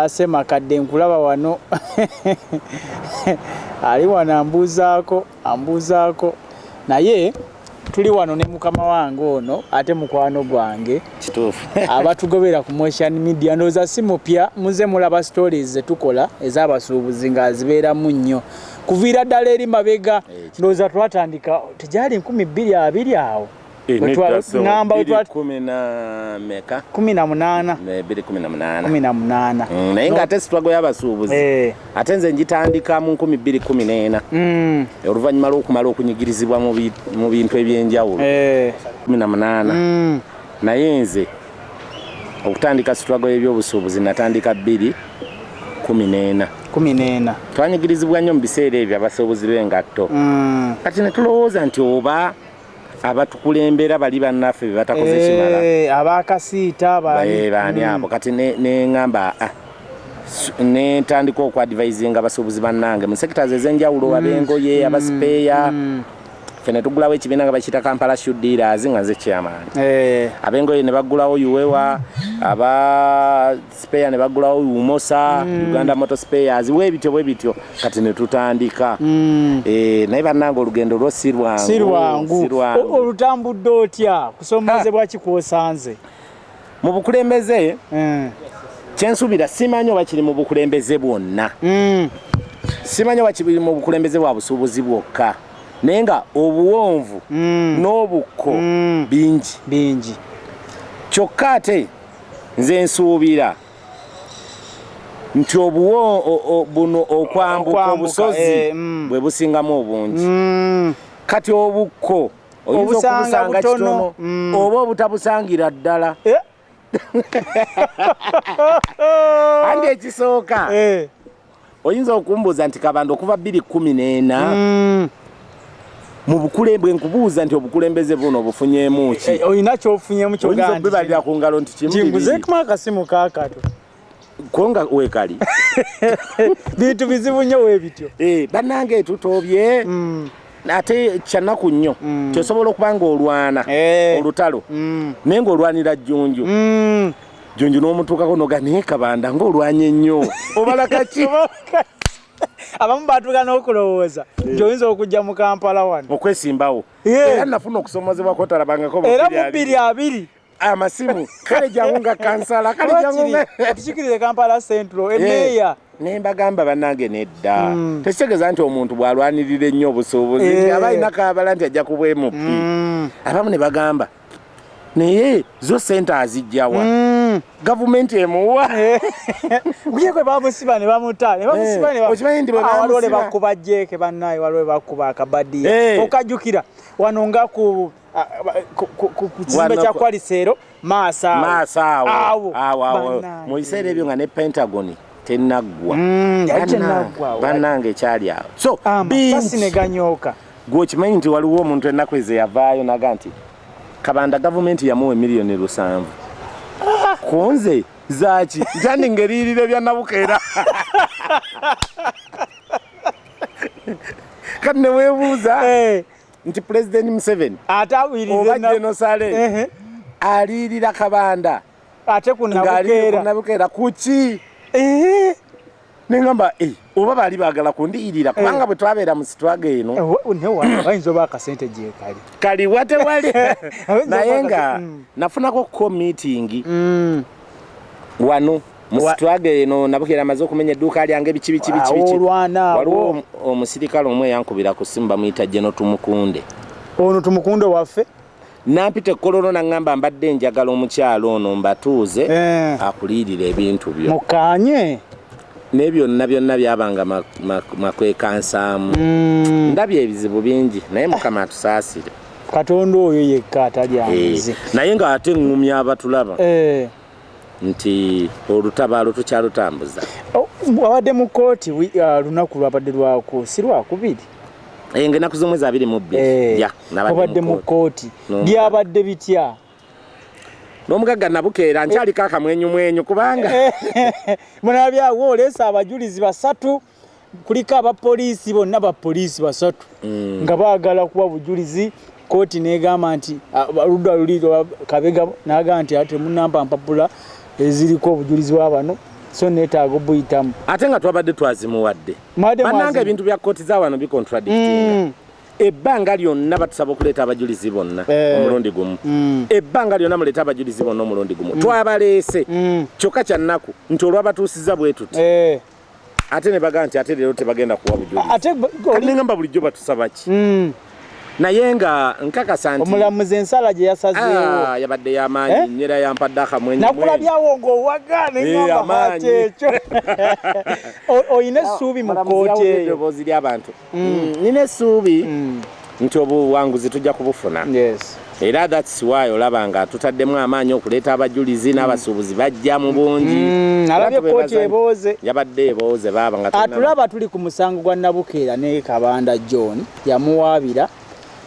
Sema kadde nkulaba wano. Ali wana ambuzaako. Naye tuli wano ne mukama wange ono ate mukwano gwange. Kituufu. Abatugobera ku social media ndoza simu pya muze mulaba stories zetukola ez'abasuubuzi nga zibeeramu nnyo. Kuviira ddala eri mabega ndoza twatandika tejali 1220 awo. Ngamba 18. Naye nga ate struggle y'abasuubuzi. Ate nze njitandika mu 2014. Oluvannyuma lw'okumala okunyigirizibwa mu bintu ebyenjawulo. 18. Naye nze okutandika struggle y'ebyobusuubuzi natandika 2014. Twanyigirizibwa nnyo mu biseera ebyo abasuubuzi b'engatto. Kati ne tulowooza nti oba abatukulembera bali bannaffe batakoze kimala abakasiita bani abo kati ne ngamba ne tandika okwadvisinga abasuubuzi bannange mu sectors ez'enjawulo abengoye abasipeya fene tugulawo ekibiina nga bakiyita Kampala Shoe Dealers nga nze chairman abengoye ne bagulawo Uwewa aba spare ne bagulawo Umosa Uganda Motor Spares bwe bityo kati ne tutandika naye bannange olugendo lwo sirwangu olutambudde otya kusomozebwa kikuosanze mu bukulembeze kyensuubira simanyi oba kiri mu bukulembeze bwonna simanyi oba kiri mu bukulembeze bwa busuubuzi bwokka naye nga obuwonvu n'obukko bingi kyokka ate nze nsuubira nti buno okwambuka obusozi bwe busingamu obungi kati obukko oyinza okubusanga kitono oba obutabusangira ddala andi ekisooka oyinza okumbuuza nti Kabanda okuva 2014 mu bukulembwe nkubuuza nti obukulembeze buno obufunyeemu ki oyina kyofunyeemu kyogandi oyinza okubibalira ku ngalo nti kimbuze kuma akasimu kaakato konga weekali bintu bizibu nnyo weebityo bannange tutobye ate kyanaku nnyo kyosobola okuba nga olwana olutalo naye ng'olwanira jjunju jjunju n'omutuukako noga naye Kabanda ng'olwanye nnyo obala kaki abamu batuuka n'okulowooza nti oyinza okujja mu Kampala wano okwesimbawo era nafuna okusomozebwako talabangako era mu 220 amasimu kale jangu nga kansala kale jangu nga tukikirize Kampala Central emeya ne mbagamba bannange nedda tekitegeeza nti omuntu bw'alwanirira ennyo obusuubuzi nti aba alina kaabala nti ajja kubwemu abamu ne bagamba naye zo sente azijjawa gavumenti emuwa kwe bamusiba ne bamuta waliwo le bakuba jeke bannaye waliwo bakuba akabadiya okajjukira wano nga ku kizimbe kya Kwaliseero maasawo mu biseera ebyo nga ne Pentagon tenaggwa bannange ekyali awo so neganyooka gwokimanyi nti waliwo omuntu ennaku ezo yavaayo naga nti Kabanda gavumenti yamuwa $7,000,000 konze zaki njandi ngeriirire bya Nabukeera kati ne weebuuza nti President Museveni oba Genosale aliirira Kabanda ate ku Nabukeera kuki nengamba oba baali baagala kundiirira kubanga bwe twabeera mu sitwaga eno bayinza oba akasente gye kali wate wali naye nga nafunako meeting wano mu sitwaga eno Nabukeera amaze okumenya edduuka lyange biki waliwo omusirikale omwe yankubira ku simu bamuyita Jeno Tumukunde ono Tumukunde waffe nampita ekkololo nangamba mbadde njagala omukyalo ono mbatuuze akuliirira ebintu byo mukanye n'ebyonna byonna byabanga makwekansaamu ndabye ebizibu bingi naye Mukama atusaasire Katonda oyo yekka atalyanze naye nga ate ŋŋumya abatulaba nti olutabaalo tukyalutambuza wabadde mu kkooti lunaku lwabadde lwako si lwakubiri ennaku z'omwezi 22 wabadde mu kkooti byabadde bitya n'omugagga Nabukeera nkyaliko akamwenyumwenyu kubanga munabyawo oleesa abajulizi 3 kuliko abapoliisi bonna bapoliisi 3 nga baagala kuba bujulizi kkooti negamba nti ludda luli Kabega naga nti ate munampa mpapula eziriko obujulizi bwa bano so neetaaga buyitamu ate nga twabadde twazimuwadde bannanga ebintu bya kkooti za wano bicontradictinga ebbanga lyonna batusaba okuleeta abajulizi bonna omulundi gumu ebbanga lyonna muleeta abajulizi bonna omulundi gumu twabaleese kyokka kya nnaku nti olwabatuusiza bwe tuti ate ne bagaa nti ate leero tebagenda kuwa bujulizi nengamba bulijjo batusaba ki naye nga nkakasa nti omulamuzi ensala gye yasazeewo yabadde y'amaanyi nyera yampadde akamwenyu nakulabyawo ng'owagane ngamba ekyo oyina essuubi mu kkooti eyo eddoboozi ly'abantu nina essuubi nti obuwanguzi tujja kubufuna era that's why olaba nga tutaddemu amaanyi okuleeta abajulizi n'abasuubuzi bajja mu bungi alabye kkooti ebooze yabadde ebooze baaba nga atulaba tuli ku musango gwa Nabukeera ne Kabanda John yamuwaabira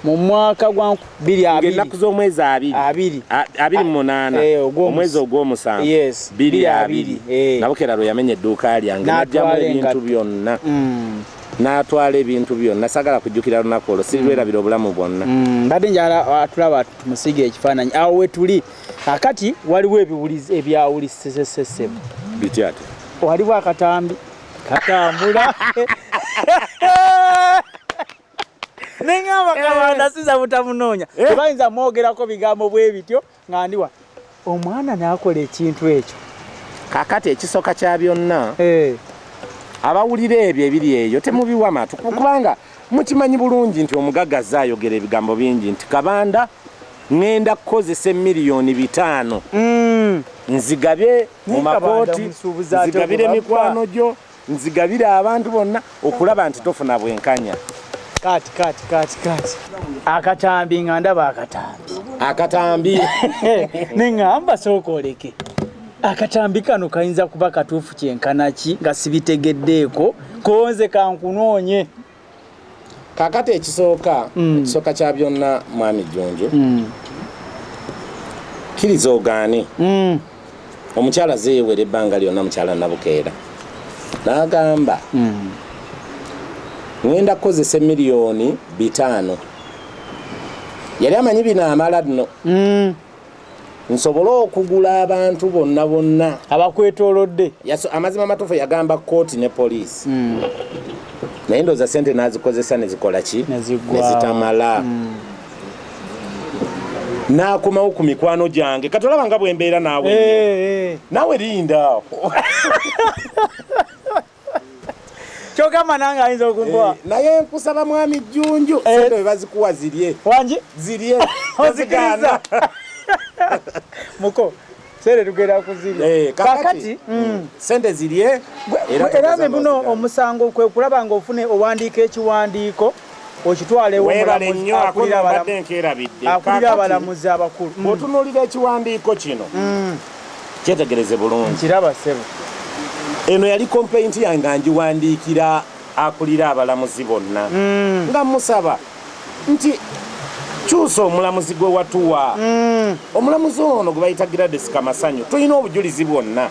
mu mwaka gwa 2020 ennaku z'omwezi 28 omwezi ogw'omusanvu 2020 Nabukeera lwe yamenya edduuka lyange n'ajjamu ebintu byonna n'atwala ebintu byonna sagala kujjukira lunaku olwo sirwerabira obulamu bwonna mbadde njala atulaba tumusiga ekifaananyi awo we tuli akati waliwo ebiwulizi ebyawulisesesebe biti ate waliwo akatambi katambula nengamba Kabanda siza butamunoonya tebayinza mwogerako bigambo bwe bityo nga ndiwa omwana n'akola ekintu ekyo kakati ekisooka kya byonna abawulira ebyo ebiri eyo temubiwa matu kubanga mukimanyi bulungi nti omugaggazi ayogera ebigambo bingi nti Kabanda ŋŋenda kukozesa miliyoni 5 nzigabye mu makooti nzigabire mikwano gyo nzigabire abantu bonna okulaba nti tofuna bwenkanya kati akatambi nga ndaba akatambi neŋŋamba sooka oleke akatambi kano kayinza kuba katuufu kyenkana ki nga sibitegeddeeko konze kankunoonye kakati ekisooka kya byonna mwami Jjonjo kiriza ogaane omukyala zeewera ebbanga lyonna mukyala Nabukeera n'agamba ŋŋenda kukozesa miliyoni 5 yali amanyi bino amala nno nsobole okugula abantu bonna abakwetoolodde amazima amatuufu yagamba kkooti ne poliisi naye ndowooza sente n'azikozesa ne zikola ki ne zitamala n'akomawo ku mikwano gyange kati olaba nga bwe mbeera naawe linda kyogamba nange ayinza okunkuwa naye nkusaba mwami Jjunju sente bwe bazikuwa zirye ozikiriza muko sere tugenda kuzirya kakati sente zirye era buno omusango kwe kulaba nga ofune owandiika ekiwandiiko okitwalewo akulira abalamuzi abakulu bw'otunuulira ekiwandiiko kino kyetegereze bulungi kiraba ssebo eno yali complaint yange ngiwandiikira akulira abalamuzi bonna nga musaba nti kyusa omulamuzi gwe watuwa omulamuzi ono gwe bayita Gladys Kamasanyu tulina obujulizi bwonna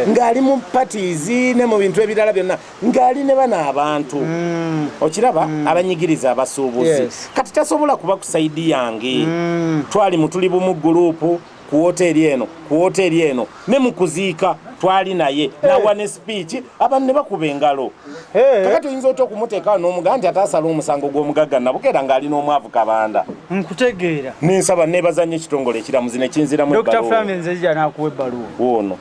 ng'ali mu parties ne mu bintu ebirala byonna ng'ali ne bana abantu okiraba abanyigiriza abasuubuzi kati tasobola kuba ku saidi yange twali mutuli bumu gurupu ku wooteeri eno ne mu kuziika twali naye nawa ne speech abantu ne bakuba engalo kakati oyinza otya okumuteekawo n'omugamba nti ataasala omusango gw'omugagga Nabukeera ng'alina omwavu Kabanda nkutegeera nensaba nebaza nnyo ekitongole ekiramuzi ne kinziramu ebbaluwa ono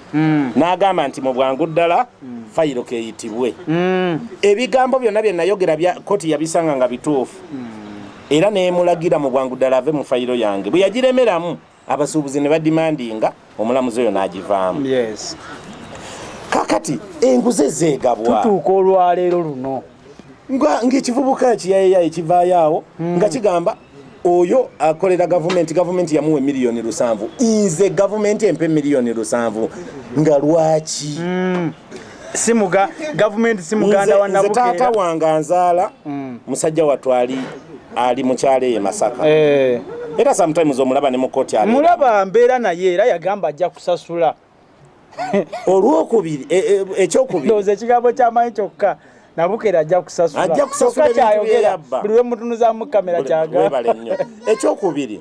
n'agamba nti mu bwangu ddala fayiro keeyitibwe ebigambo byonna bye nayogera kkooti yabisanga nga bituufu era neemulagira mu bwangu ddala ave mu fayiro yange bwe yagiremeramu abasuubuzi ne badimandinga omulamuzi oyo n'agivaamu kakati enguze zeegabwa tutuuka olwaleero luno ng'ekivubuka ekiyayeya ekivaayo awo nga kigamba oyo akolera gavumenti yamuwa miliyoni 7 nze gavumenti empe miliyoni 7 nga lwaki gavumenti si muganda wa Nabukeera nze taata wange anzaala musajja wattu ali mukyalo ye Masaka era sometimes omulaba ne mu kkooti mulaba mbeera naye era yagamba ajja kusasula olwokubiri ekyokubiri ndowooza ekigambo ky'amanyi kyokka Nabukeera ajja kusasula kyayogera buli we mutunuzamu kamera kyagamba ekyokubiri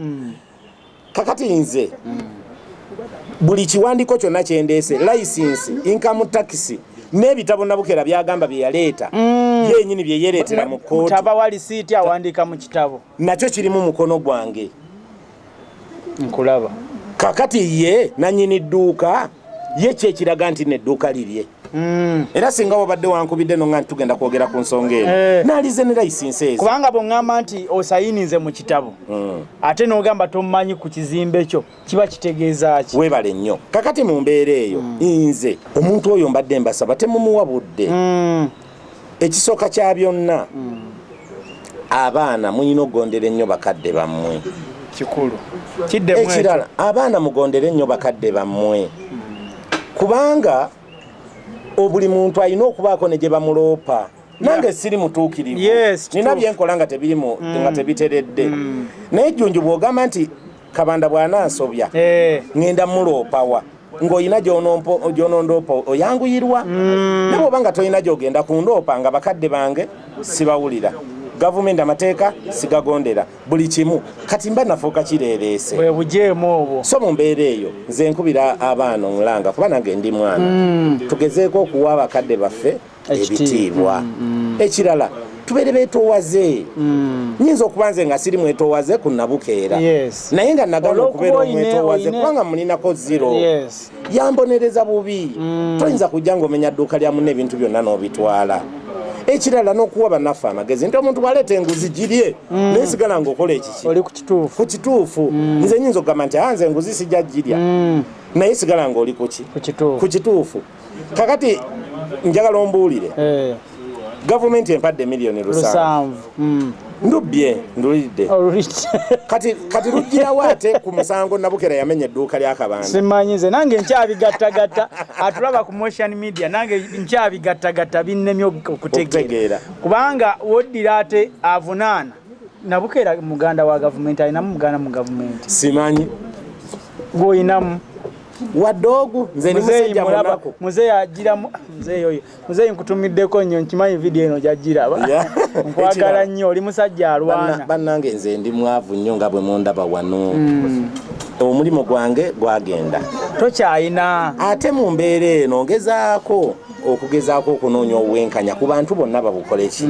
kakati nze buli kiwandiko kyonna kyendeese license income tax n'ebitabo Nabukeera byagamba bye yaleeta yennyini bye yereetera mu kkooti mutaba wali siiti awandika mu kitabo nakyo kirimu mukono gwange nkulaba kakati ye nannyini dduuka ye kyekiraga nti nedduuka lirye era singa wabadde wankubidde no nga ntugenda kwogera ku nsonga eno naalize ne license ezo kubanga bw'oŋŋamba nti osayinize mu kitabo ate n'ogamba tomumanyi ku kizimbe kyo kiba kitegeeza ki weebale nnyo kakati mu mbeera eyo nze omuntu oyo mbadde mbasaba temumuwa budde ekisooka kya byonna abaana muyina okugondera ennyo bakadde bammwe kikulu kiddemu ekirala abaana mugondere ennyo bakadde bammwe kubanga buli muntu alina okubaako ne gye bamuloopa nange siri mutuukirivu nina byenkola nga tebirimu nga tebiteredde naye Jjunju bw'ogamba nti Kabanda bw'anansobya ŋŋenda muloopawa ng'olina gy'onondoopa oyanguyirwa ne bw'oba nga tolina gy'ogenda kundoopa nga bakadde bange sibawulira gavumenti amateeka sigagondera buli kimu kati mba nafuuka kireereese bwe bujeemu obwo so mu mbeera eyo nze nkubira abaana omulanga kuba nange ndi mwana tugezeeko okuwa abakadde baffe ebitiibwa ekirala tubeere beetoowaze nyinza okuba nze nga siri mwetoowaze ku Nabukeera naye nga nagala okubeera omwetoowaze kubanga mulinako zero yambonereza bubi toyinza kujja ng'omenya dduuka lya munne ebintu byonna n'obitwala ekirala n'okuwa bannaffe amagezi nti omuntu bw'aleeta enguzi girye naye sigala ng'okola ekiki oli ku kituufu nze nyinza okugamba nti nze enguzi sijja girya naye sigala ng'oli ku kituufu kakati njagala ombuulire gavumenti empadde miliyoni 7 ndubbye ndulidde kati lugirawo ate ku musango Nabukeera yamenya edduuka lya Kabanda simanyi nze nange nkyabigattagatta atulaba ku motion media nange nkyabigattagatta binnemye okutegeera kubanga woddira ate avunaana Nabukeera muganda wa gavumenti alinamu muganda mu gavumenti simanyi gw'olinamu wadogu nze ni musajja munako muzeeyi agiramu muzeeyi oyo muzeeyi nkutumiddeko nnyo nkimanyi vidiyo eno gyagiraba nkwagala nnyo oli musajja alwana bannange nze ndi mwavu nnyo nga bwe mundaba wano omulimu gwange gwagenda tokyayina ate mu mbeera eno okugezaako okunoonya obwenkanya ku bantu bonna babukole ki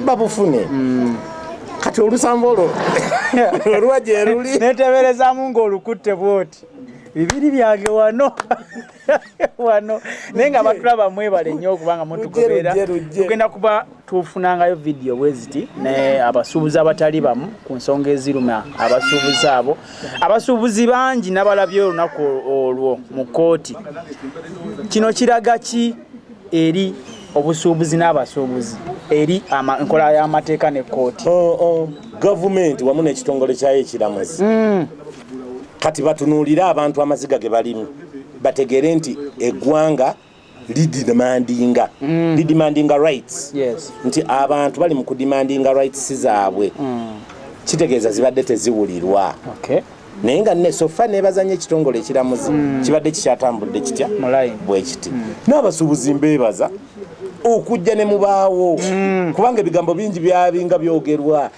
babufune kati olusambo olwo oluwa gye luli neteberezaamu ng'olukutte bwoti bibiri byange wano naye nga batulaba mwebale nnyo okubanga mutugoberera tugenda kuba tufunangayo vidiyo bweziti naye abasuubuzi abatali bamu ku nsonga eziruma abasuubuzi abo abasuubuzi bangi nabalabye olunaku olwo mu kkooti kino kiraga ki eri obusuubuzi n'abasuubuzi eri enkola y'amateeka n'ekkooti gavumenti wamu n'ekitongole kyayo ekiramuzi kati batunuulira abantu amaziga ge balimu bategere nti eggwanga lidimandinga rights nti abantu bali mu kudimandinga rights zaabwe kitegeeza zibadde teziwulirwa naye nga nesofa nebazanya ekitongole ekiramuzi kibadde kikyatambudde kitya bwe kiti n'abasuubuzi mbeebaza okujja ne mubaawo kubanga ebigambo bingi byabinga byogerwa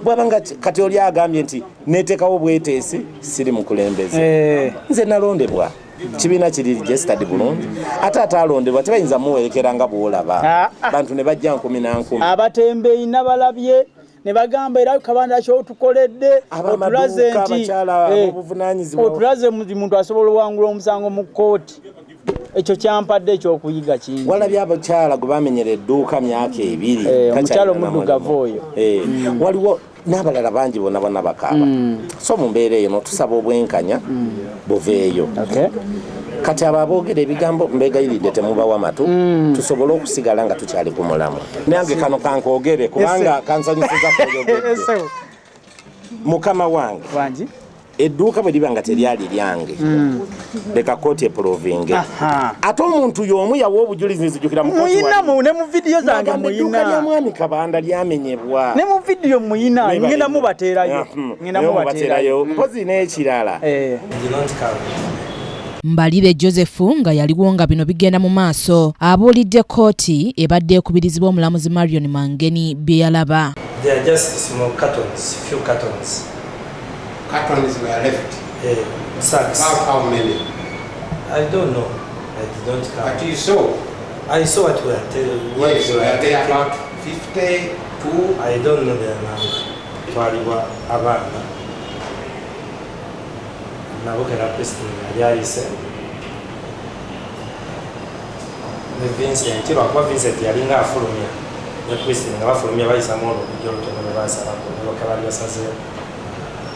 bwabanga kati oli agambye nti neteekawo bweteesi siri mukulembeze nze nalondebwa kibiina kiri registered bulungi ate ataalondebwa tebayinza muwerekera nga bwolaba bantu ne bajja 10 abatembeeyi nabalabye ne bagamba era Kabanda kyotukoledde otulaze nti otulaze muntu asobola owangula omusango mu kkooti ekyo kyampadde ekyokuyiga kingi walabye abakyala gwe bamenyera edduuka myaka 2 omukyala omuddugavu oyo waliwo n'abalala bangi bonna bakaaba so mu mbeera eyo notusaba obwenkanya buveeyo kati abo aboogera ebigambo mbeegayiridde temubawa amatu tusobole okusigala nga tukyali ku mulamu nange kano kankoogere kubanga kansanyusiza kuyogedde mukama wange edduuka bwe liba nga teryali lyange leka kkooti eprovinge ate omuntu y'omu yawa obujulizi nzijukira muyinamu ne mu vidiyo zange edduuka lya mwami Kabanda lyamenyebwa ne mu vidiyo muyina ngenda mubateerayo mpozi n'ekirala Mbalire Joseph nga yaliwo nga bino bigenda mu maaso abuulidde kkooti ebadde ekubirizibwa omulamuzi Marion Mangeni bye yalaba. They are just small cartons, few cartons. Cartons were left. Sacks. About how many? I don't know. I don't count. But you saw? I saw what we are telling. Yes, we are there about 52. I don't know their number. Twaliwa abana. Nabukeera President yali ayise. Ne Vincent, lwakuba Vincent yali nga afulumya. Ne President nga bafulumya bayisamu olugujjo olutono ne basalako ne bakaba basazeewo.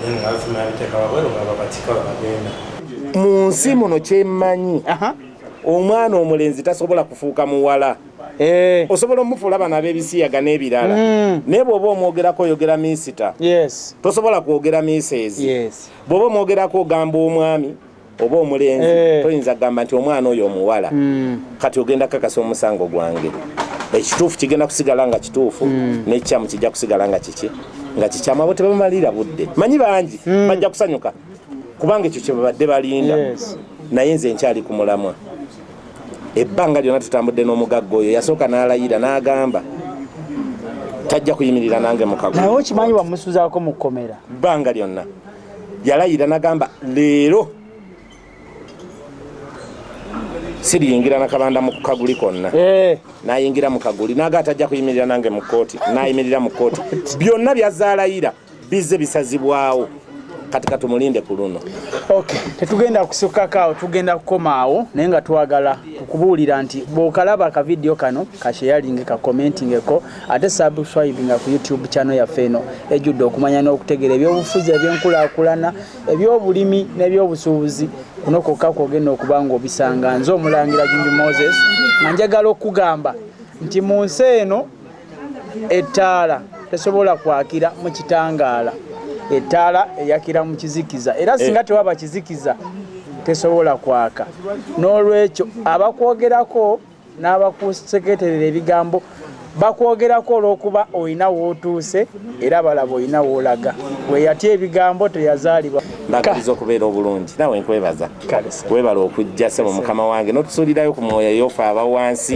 Then nga bafulumya biteeka wabweru nga babatika bagenda. Mu nsi muno kyemmanyi omwana omulenzi tasobola kufuuka muwala. Osobola omufuula bana ab'ebisiyaga n'ebirala. Naye bw'oba omwogerako oyogera minisita. Tosobola kwogera Mrs. Bw'oba omwogerako ogamba omwami oba omulenzi toyinza kugamba nti omwana oyo omuwala. Kati ogenda kakasa omusango gwange. Ekituufu kigenda kusigala nga kituufu n'ekikyamu kijja kusigala nga kiki nga kikyamu. Abo tebamalira budde. Manyi bangi bajja kusanyuka kubanga ekyo kye babadde balinda. Naye nze nkyali ku mulamwa. Ebbanga lyonna tutambudde n'omugagga oyo yasooka n'alayira n'agamba tajja kuyimirira nange mu kagulu. Naye okimanyi wamusuzaako mu kkomera? Bbanga lyonna yalayira n'agamba leero siriyingira na Kabanda mu kaguli konna. N'ayingira mu kaguli n'aga tajja kuyimirira nange mu kkooti. N'ayimirira mu kkooti. Byonna byazaalayira bizze bisazibwawo. Kati tumulinde ku luno. Okay, tetugenda kusukakaawo, tugenda kukomaawo naye nga twagala tukubuulira nti bw'okalaba ka video kano ka sharing ka commentingeko ate subscribinga ku YouTube channel yaffe eno ejjudde okumanya n'okutegeera ebyobufuzi ebyenkulaakulana ebyobulimi n'ebyobusuubuzi kuno kwokka kwogenda okuba ng'obisanga. Nze Omulangira Junju Moses nga njagala okugamba nti mu nsi eno ettaala tesobola kwakira mu kitangaala. Ettaala eyakira mu kizikiza era singa tewaba kizikiza tesobola kwaka. N'olwekyo abakwogerako n'abakuseketerera ebigambo bakwogerako olw'okuba olina w'otuuse era balaba olina w'olaga. Weyatya ebigambo teyazaalibwa. Mbagaliza okubeera obulungi. Nawe nkwebaza. Webala okujja ssebo mukama wange n'otusuulirayo ku mwoyo yofa abawansi.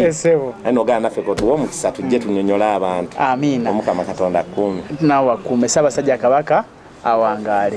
N'ogaa naffe kotuwa omukisa tujje tunyonyola abantu. Amiina. Omukama Katonda akuume. Naawe akuume. Ssaabasajja Kabaka awangaale.